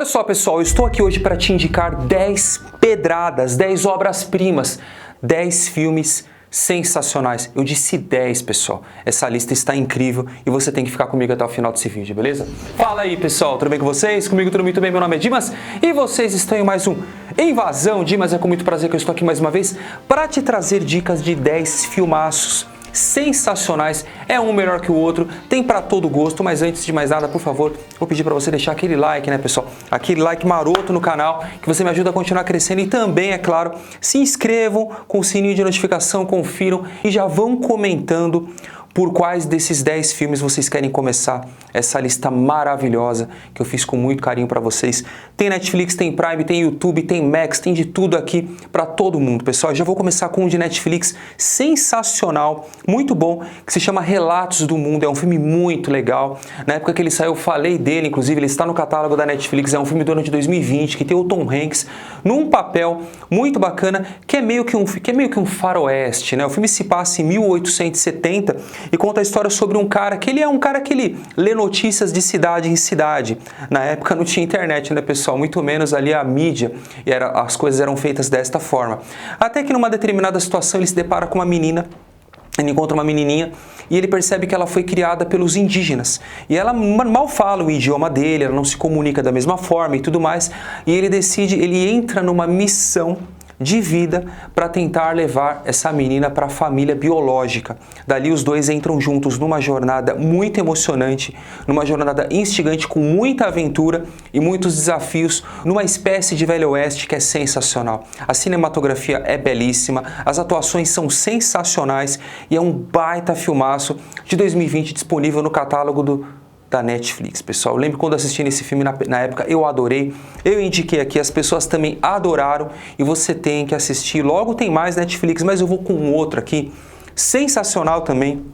Olha só, pessoal, eu estou aqui hoje para te indicar 10 pedradas, 10 obras-primas, 10 filmes sensacionais. Eu disse 10, pessoal. Essa lista está incrível e você tem que ficar comigo até o final desse vídeo, beleza? Fala aí, pessoal, tudo bem com vocês? Comigo tudo muito bem, meu nome é Dimas e vocês estão em mais um Invasão. Dimas, é com muito prazer que eu estou aqui mais uma vez para te trazer dicas de 10 filmaços sensacionais, é um melhor que o outro, tem para todo gosto, mas antes de mais nada, por favor, vou pedir para você deixar aquele like, né, pessoal? Aquele like maroto no canal, que você me ajuda a continuar crescendo e também, é claro, se inscrevam com o sininho de notificação, confiram e já vão comentando por quais desses 10 filmes vocês querem começar essa lista maravilhosa que eu fiz com muito carinho para vocês. Tem Netflix, tem Prime, tem YouTube, tem Max, tem de tudo aqui para todo mundo, pessoal. Eu já vou começar com um de Netflix sensacional, muito bom, que se chama Relatos do Mundo. É um filme muito legal. Na época que ele saiu, eu falei dele, inclusive, ele está no catálogo da Netflix. É um filme do ano de 2020, que tem o Tom Hanks num papel muito bacana, que é meio que um faroeste, né? O filme se passa em 1870 e conta a história sobre um cara que ele lê notícias de cidade em cidade. Na época não tinha internet, né, pessoal? Muito menos ali a mídia, e as coisas eram feitas desta forma. Até que numa determinada situação ele se depara com uma menina, ele encontra uma menininha e ele percebe que ela foi criada pelos indígenas. E ela mal fala o idioma dele, ela não se comunica da mesma forma e tudo mais. E ele entra numa missão de vida para tentar levar essa menina para a família biológica. Dali os dois entram juntos numa jornada muito emocionante, numa jornada instigante com muita aventura e muitos desafios, numa espécie de Velho Oeste que é sensacional. A cinematografia é belíssima, as atuações são sensacionais e é um baita filmaço de 2020 disponível no catálogo da Netflix, pessoal. Eu lembro quando assisti esse filme na época, eu adorei, eu indiquei aqui, as pessoas também adoraram e você tem que assistir. Logo tem mais Netflix, mas eu vou com um outro aqui, sensacional também,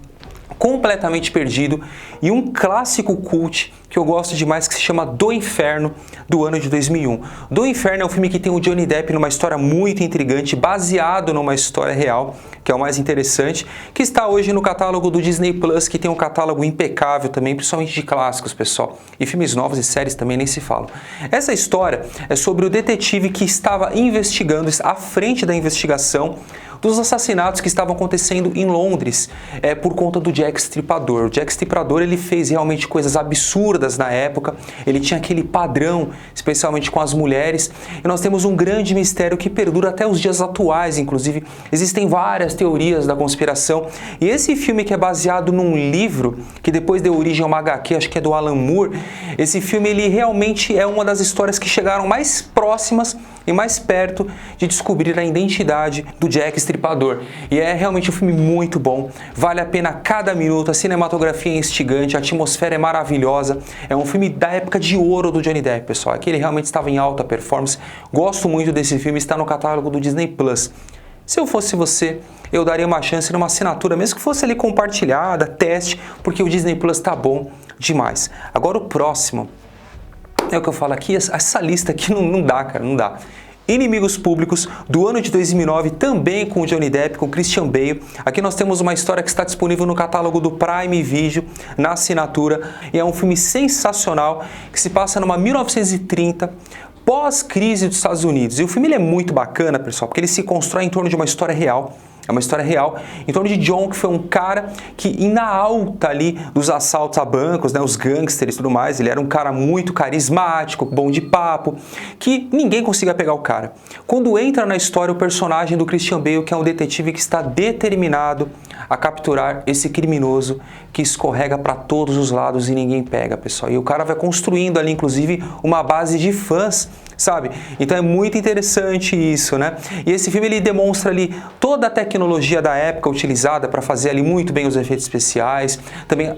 completamente perdido, e um clássico cult que eu gosto demais, que se chama Do Inferno, do ano de 2001. Do Inferno é um filme que tem o Johnny Depp numa história muito intrigante, baseado numa história real, que é o mais interessante, que está hoje no catálogo do Disney Plus, que tem um catálogo impecável também, principalmente de clássicos, pessoal. E filmes novos e séries também nem se falam. Essa história é sobre o detetive que estava investigando, à frente da investigação, dos assassinatos que estavam acontecendo em Londres por conta do Jack Stripador. O Jack Stripador, ele fez realmente coisas absurdas na época, ele tinha aquele padrão, especialmente com as mulheres, e nós temos um grande mistério que perdura até os dias atuais, inclusive existem várias teorias da conspiração, e esse filme, que é baseado num livro, que depois deu origem a uma HQ, acho que é do Alan Moore, esse filme, ele realmente é uma das histórias que chegaram mais próximas e mais perto de descobrir a identidade do Jack Stripador. E é realmente um filme muito bom, vale a pena cada minuto, a cinematografia é instigante, a atmosfera é maravilhosa, é um filme da época de ouro do Johnny Depp, pessoal. Aqui ele realmente estava em alta performance, gosto muito desse filme, está no catálogo do Disney Plus. Se eu fosse você, eu daria uma chance numa assinatura, mesmo que fosse ali compartilhada, teste, porque o Disney Plus tá bom demais. Agora o próximo, é o que eu falo aqui, essa lista aqui não dá, cara, não dá. Inimigos Públicos, do ano de 2009, também com o Johnny Depp, com o Christian Bale. Aqui nós temos uma história que está disponível no catálogo do Prime Video, na assinatura, e é um filme sensacional, que se passa numa 1930, pós-crise dos Estados Unidos. E o filme ele é muito bacana, pessoal, porque ele se constrói em torno de uma história real. É uma história real em torno de John, que foi um cara que, na alta ali dos assaltos a bancos, né, os gangsters e tudo mais, ele era um cara muito carismático, bom de papo, que ninguém conseguia pegar o cara. Quando entra na história o personagem do Christian Bale, que é um detetive que está determinado a capturar esse criminoso que escorrega para todos os lados e ninguém pega, pessoal. E o cara vai construindo ali, inclusive, uma base de fãs, sabe? Então é muito interessante isso, né? E esse filme ele demonstra ali toda a tecnologia da época utilizada para fazer ali muito bem os efeitos especiais, também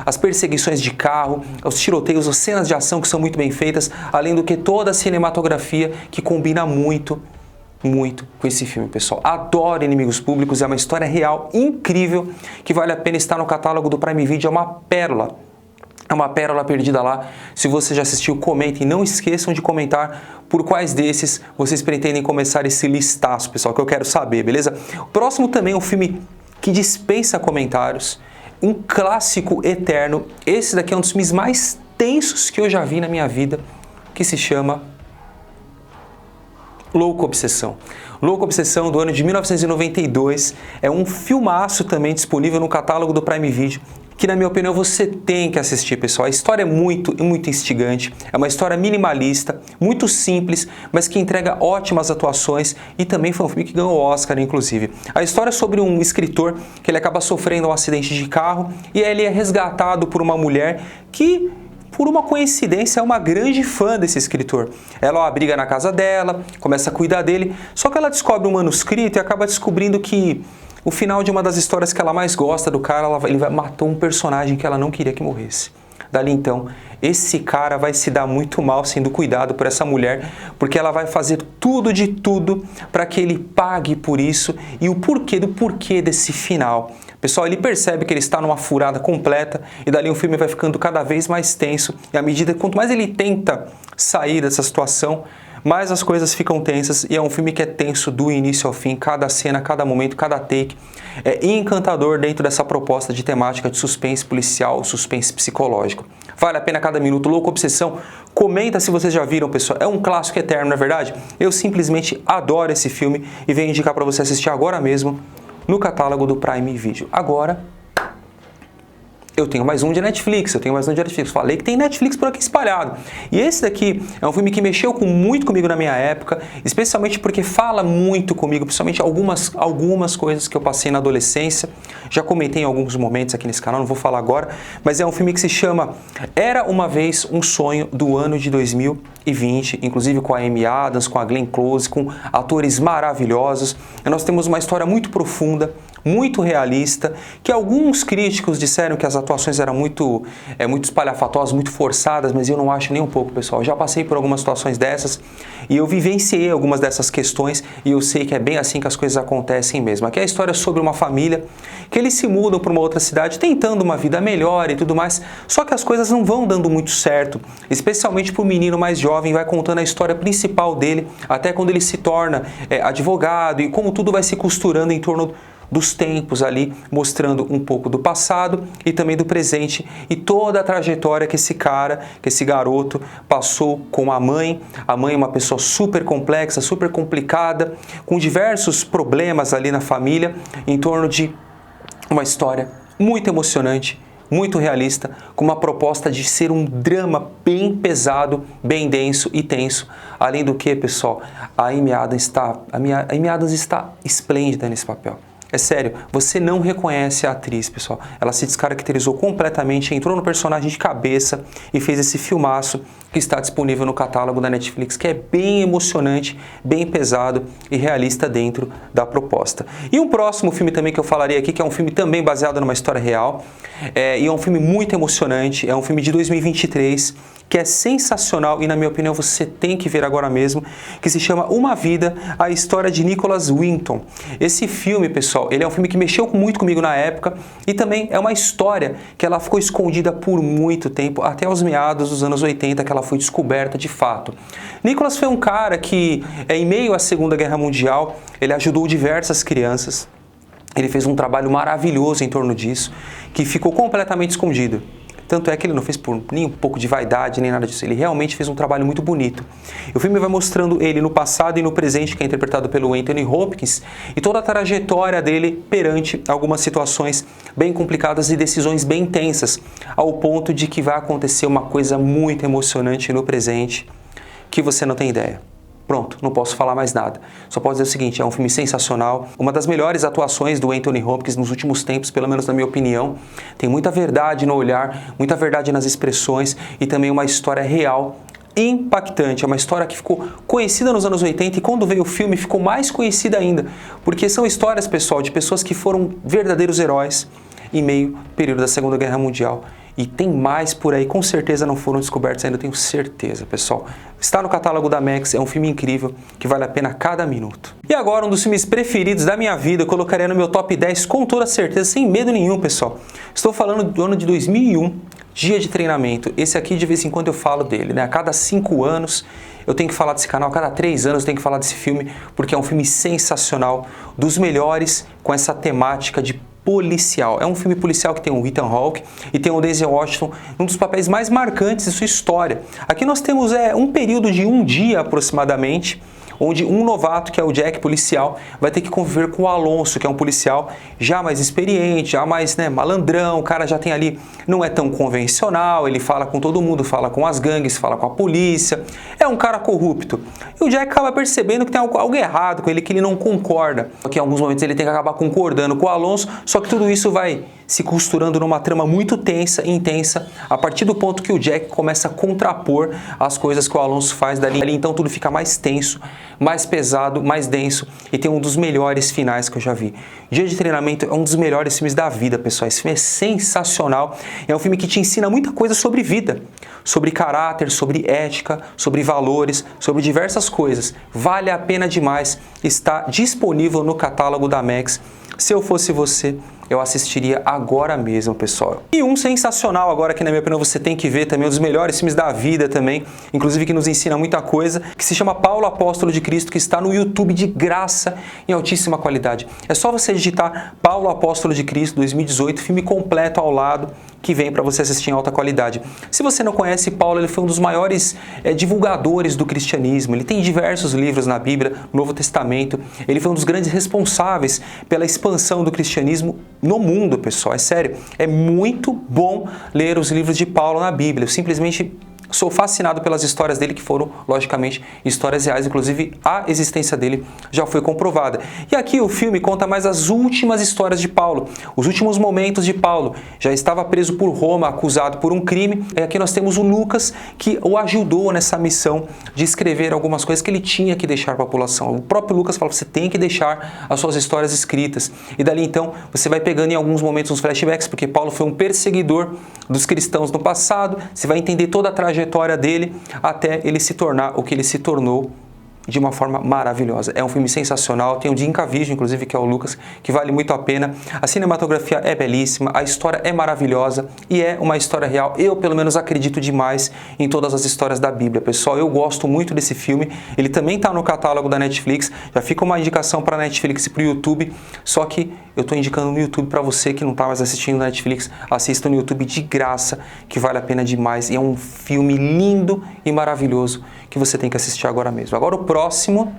as perseguições de carro, os tiroteios, as cenas de ação que são muito bem feitas, além do que toda a cinematografia que combina muito com esse filme, pessoal. Adoro Inimigos Públicos, é uma história real incrível que vale a pena estar no catálogo do Prime Video, é uma pérola. É uma pérola perdida lá. Se você já assistiu, comentem. Não esqueçam de comentar por quais desses vocês pretendem começar esse listaço, pessoal, que eu quero saber, beleza? O próximo também é um filme que dispensa comentários, um clássico eterno. Esse daqui é um dos filmes mais tensos que eu já vi na minha vida, que se chama Louca Obsessão. Louca Obsessão, do ano de 1992, é um filmaço também disponível no catálogo do Prime Video, que na minha opinião você tem que assistir, pessoal. A história é muito instigante, é uma história minimalista, muito simples, mas que entrega ótimas atuações e também foi um filme que ganhou o Oscar, inclusive. A história é sobre um escritor que ele acaba sofrendo um acidente de carro e ele é resgatado por uma mulher que, por uma coincidência, é uma grande fã desse escritor. Ela o abriga na casa dela, começa a cuidar dele, só que ela descobre um manuscrito e acaba descobrindo que o final de uma das histórias que ela mais gosta do cara, ele matou um personagem que ela não queria que morresse. Dali então, esse cara vai se dar muito mal sendo cuidado por essa mulher, porque ela vai fazer tudo de tudo para que ele pague por isso e o porquê do porquê desse final. Pessoal, ele percebe que ele está numa furada completa e dali o filme vai ficando cada vez mais tenso e à medida que quanto mais ele tenta sair dessa situação, mais as coisas ficam tensas e é um filme que é tenso do início ao fim, cada cena, cada momento, cada take. É encantador dentro dessa proposta de temática de suspense policial, suspense psicológico. Vale a pena cada minuto. Louca Obsessão. Comenta se vocês já viram, pessoal. É um clássico eterno, não é verdade? Eu simplesmente adoro esse filme e venho indicar para você assistir agora mesmo no catálogo do Prime Video. Agora, eu tenho mais um de Netflix, Falei que tem Netflix por aqui espalhado. E esse daqui é um filme que mexeu muito comigo na minha época, especialmente porque fala muito comigo, principalmente algumas coisas que eu passei na adolescência. Já comentei em alguns momentos aqui nesse canal, não vou falar agora, mas é um filme que se chama Era Uma Vez um Sonho, do ano de 2020, inclusive com a Amy Adams, com a Glenn Close, com atores maravilhosos. E nós temos uma história muito profunda, muito realista, que alguns críticos disseram que as atuações eram muito espalhafatosas, muito forçadas, mas eu não acho nem um pouco, pessoal. Eu já passei por algumas situações dessas e eu vivenciei algumas dessas questões e eu sei que é bem assim que as coisas acontecem mesmo. Aqui é a história sobre uma família que eles se mudam para uma outra cidade tentando uma vida melhor e tudo mais, só que as coisas não vão dando muito certo, especialmente para o menino mais jovem, vai contando a história principal dele, até quando ele se torna advogado e como tudo vai se costurando em torno dos tempos ali, mostrando um pouco do passado e também do presente e toda a trajetória que esse garoto passou com a mãe. A mãe é uma pessoa super complexa, super complicada, com diversos problemas ali na família, em torno de uma história muito emocionante, muito realista, com uma proposta de ser um drama bem pesado, bem denso e tenso. Além do que, pessoal, a Amy Adams está esplêndida nesse papel. É sério, você não reconhece a atriz, pessoal. Ela se descaracterizou completamente, entrou no personagem de cabeça e fez esse filmaço que está disponível no catálogo da Netflix, que é bem emocionante, bem pesado e realista dentro da proposta. E um próximo filme também que eu falaria aqui, que é um filme também baseado numa história real, e é um filme muito emocionante, é um filme de 2023, que é sensacional e, na minha opinião, você tem que ver agora mesmo, que se chama Uma Vida, a história de Nicholas Winton. Esse filme, pessoal, ele é um filme que mexeu muito comigo na época e também é uma história que ela ficou escondida por muito tempo, até os meados dos anos 80, que ela foi descoberta de fato. Nicholas foi um cara que, em meio à Segunda Guerra Mundial, ele ajudou diversas crianças. Ele fez um trabalho maravilhoso em torno disso, que ficou completamente escondido. Tanto é que ele não fez por nem um pouco de vaidade, nem nada disso. Ele realmente fez um trabalho muito bonito. O filme vai mostrando ele no passado e no presente, que é interpretado pelo Anthony Hopkins, e toda a trajetória dele perante algumas situações bem complicadas e decisões bem tensas, ao ponto de que vai acontecer uma coisa muito emocionante no presente, que você não tem ideia. Pronto, não posso falar mais nada. Só posso dizer o seguinte, é um filme sensacional, uma das melhores atuações do Anthony Hopkins nos últimos tempos, pelo menos na minha opinião. Tem muita verdade no olhar, muita verdade nas expressões e também uma história real, impactante. É uma história que ficou conhecida nos anos 80 e quando veio o filme ficou mais conhecida ainda, porque são histórias, pessoal, de pessoas que foram verdadeiros heróis em meio ao período da Segunda Guerra Mundial. E tem mais por aí, com certeza não foram descobertos ainda, eu tenho certeza, pessoal. Está no catálogo da Max, é um filme incrível, que vale a pena cada minuto. E agora, um dos filmes preferidos da minha vida, eu colocaria no meu top 10 com toda certeza, sem medo nenhum, pessoal. Estou falando do ano de 2001, Dia de Treinamento. Esse aqui, de vez em quando, eu falo dele, né? A cada 5 anos, eu tenho que falar desse canal, a cada 3 anos eu tenho que falar desse filme, porque é um filme sensacional, dos melhores, com essa temática de policial. É um filme policial que tem o Ethan Hawke e tem o Denzel Washington, um dos papéis mais marcantes de sua história. Aqui nós temos um período de um dia aproximadamente, onde um novato, que é o Jack, policial, vai ter que conviver com o Alonso, que é um policial já mais experiente, já mais malandrão, o cara já tem ali, não é tão convencional, ele fala com todo mundo, fala com as gangues, fala com a polícia, é um cara corrupto. E o Jack acaba percebendo que tem algo errado com ele, que ele não concorda, que em alguns momentos ele tem que acabar concordando com o Alonso, só que tudo isso vai se costurando numa trama muito tensa e intensa, a partir do ponto que o Jack começa a contrapor as coisas que o Alonso faz dali. Então tudo fica mais tenso, mais pesado, mais denso e tem um dos melhores finais que eu já vi. Dia de Treinamento é um dos melhores filmes da vida, pessoal. Esse filme é sensacional. É um filme que te ensina muita coisa sobre vida, sobre caráter, sobre ética, sobre valores, sobre diversas coisas. Vale a pena demais. Está disponível no catálogo da Max. Se eu fosse você, eu assistiria agora mesmo, pessoal. E um sensacional agora que, na minha opinião, você tem que ver também, um dos melhores filmes da vida também, inclusive que nos ensina muita coisa, que se chama Paulo Apóstolo de Cristo, que está no YouTube de graça, em altíssima qualidade. É só você digitar Paulo Apóstolo de Cristo 2018, filme completo ao lado, que vem para você assistir em alta qualidade. Se você não conhece Paulo, ele foi um dos maiores divulgadores do cristianismo. Ele tem diversos livros na Bíblia, no Novo Testamento. Ele foi um dos grandes responsáveis pela expansão do cristianismo no mundo, pessoal. É sério, é muito bom ler os livros de Paulo na Bíblia. Eu simplesmente sou fascinado pelas histórias dele, que foram, logicamente, histórias reais, inclusive a existência dele já foi comprovada. E aqui o filme conta mais as últimas histórias de Paulo, os últimos momentos de Paulo. Já estava preso por Roma, acusado por um crime. E aqui nós temos o Lucas, que o ajudou nessa missão de escrever algumas coisas que ele tinha que deixar para a população. O próprio Lucas fala, você tem que deixar as suas histórias escritas. E dali então, você vai pegando em alguns momentos uns flashbacks, porque Paulo foi um perseguidor dos cristãos no passado, você vai entender toda a trajetória dele até ele se tornar o que ele se tornou de uma forma maravilhosa. É um filme sensacional, tem o Jim Caviezel, inclusive, que é o Lucas, que vale muito a pena. A cinematografia é belíssima, a história é maravilhosa e é uma história real. Eu, pelo menos, acredito demais em todas as histórias da Bíblia, pessoal. Eu gosto muito desse filme, ele também está no catálogo da Netflix, já fica uma indicação para a Netflix e para o YouTube, só que eu estou indicando no YouTube para você que não está mais assistindo na Netflix, assista no YouTube de graça, que vale a pena demais. E é um filme lindo e maravilhoso que você tem que assistir agora mesmo. Agora o próximo,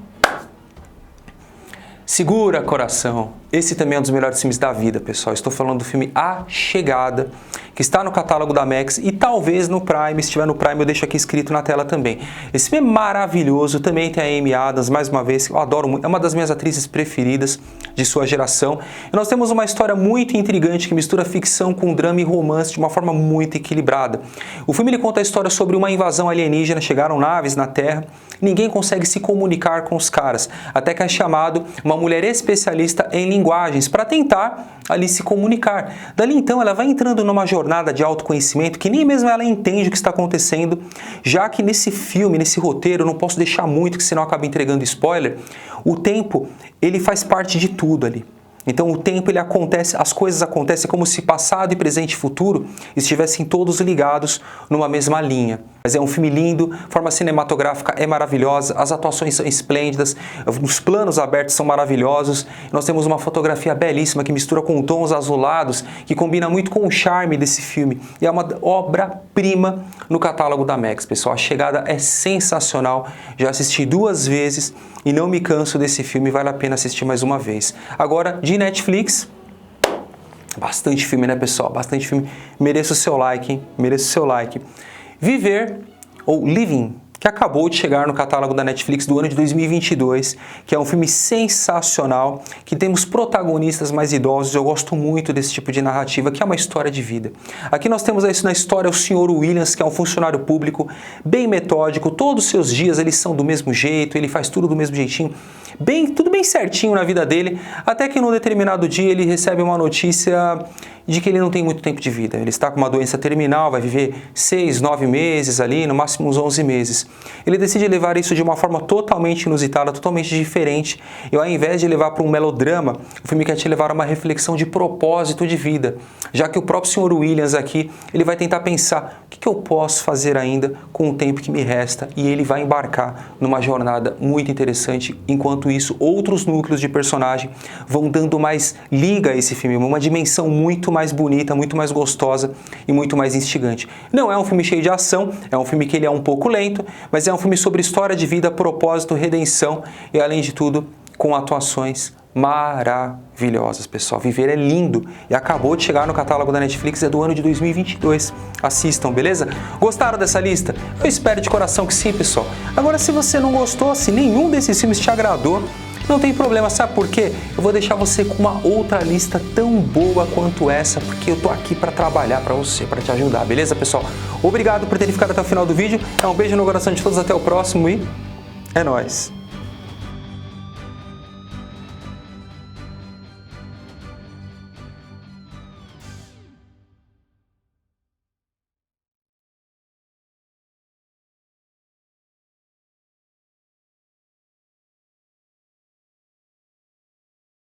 segura coração. Esse também é um dos melhores filmes da vida, pessoal. Estou falando do filme A Chegada, que está no catálogo da Max e talvez no Prime. Se estiver no Prime, eu deixo aqui escrito na tela também. Esse filme é maravilhoso, também tem a Amy Adams, mais uma vez, eu adoro muito, é uma das minhas atrizes preferidas de sua geração. E nós temos uma história muito intrigante que mistura ficção com drama e romance de uma forma muito equilibrada. O filme ele conta a história sobre uma invasão alienígena, chegaram naves na Terra, ninguém consegue se comunicar com os caras, até que é chamado uma mulher especialista em linguagens para tentar ali se comunicar. Dali então ela vai entrando numa jornada de autoconhecimento que nem mesmo ela entende o que está acontecendo, já que nesse filme, nesse roteiro, eu não posso deixar muito, que senão acaba entregando spoiler, o tempo ele faz parte de tudo ali. Então o tempo ele acontece, as coisas acontecem como se passado e presente e futuro estivessem todos ligados numa mesma linha. Mas é um filme lindo, a forma cinematográfica é maravilhosa, as atuações são esplêndidas, os planos abertos são maravilhosos, nós temos uma fotografia belíssima que mistura com tons azulados, que combina muito com o charme desse filme. E é uma obra-prima no catálogo da Max, pessoal. A Chegada é sensacional, já assisti 2 vezes e não me canso desse filme, vale a pena assistir mais uma vez. Agora, de Netflix, bastante filme, né, pessoal? Bastante filme. Mereço o seu like, hein? Mereço o seu like. Viver, ou Living, que acabou de chegar no catálogo da Netflix do ano de 2022, que é um filme sensacional, que temos protagonistas mais idosos. Eu gosto muito desse tipo de narrativa, que é uma história de vida. Aqui nós temos na história o Sr. Williams, que é um funcionário público bem metódico, todos os seus dias eles são do mesmo jeito, ele faz tudo do mesmo jeitinho, tudo bem certinho na vida dele, até que num determinado dia ele recebe uma notícia de que ele não tem muito tempo de vida. Ele está com uma doença terminal, vai viver 6, 9 meses ali, no máximo uns 11 meses. Ele decide levar isso de uma forma totalmente inusitada, totalmente diferente. E ao invés de levar para um melodrama, o filme quer te levar a uma reflexão de propósito de vida. Já que o próprio Sr. Williams aqui, ele vai tentar pensar, o que eu posso fazer ainda com o tempo que me resta? E ele vai embarcar numa jornada muito interessante. Enquanto isso, outros núcleos de personagem vão dando mais liga a esse filme, uma dimensão muito mais bonita, muito mais gostosa e muito mais instigante. Não é um filme cheio de ação, é um filme que ele é um pouco lento, mas é um filme sobre história de vida, propósito, redenção e, além de tudo, com atuações maravilhosas, pessoal. Viver é lindo e acabou de chegar no catálogo da Netflix, é do ano de 2022. Assistam, beleza? Gostaram dessa lista? Eu espero de coração que sim, pessoal. Agora, se você não gostou, se nenhum desses filmes te agradou, não tem problema, sabe por quê? Eu vou deixar você com uma outra lista tão boa quanto essa, porque eu tô aqui para trabalhar para você, para te ajudar, beleza, pessoal? Obrigado por terem ficado até o final do vídeo. Um beijo no coração de todos, até o próximo e é nóis!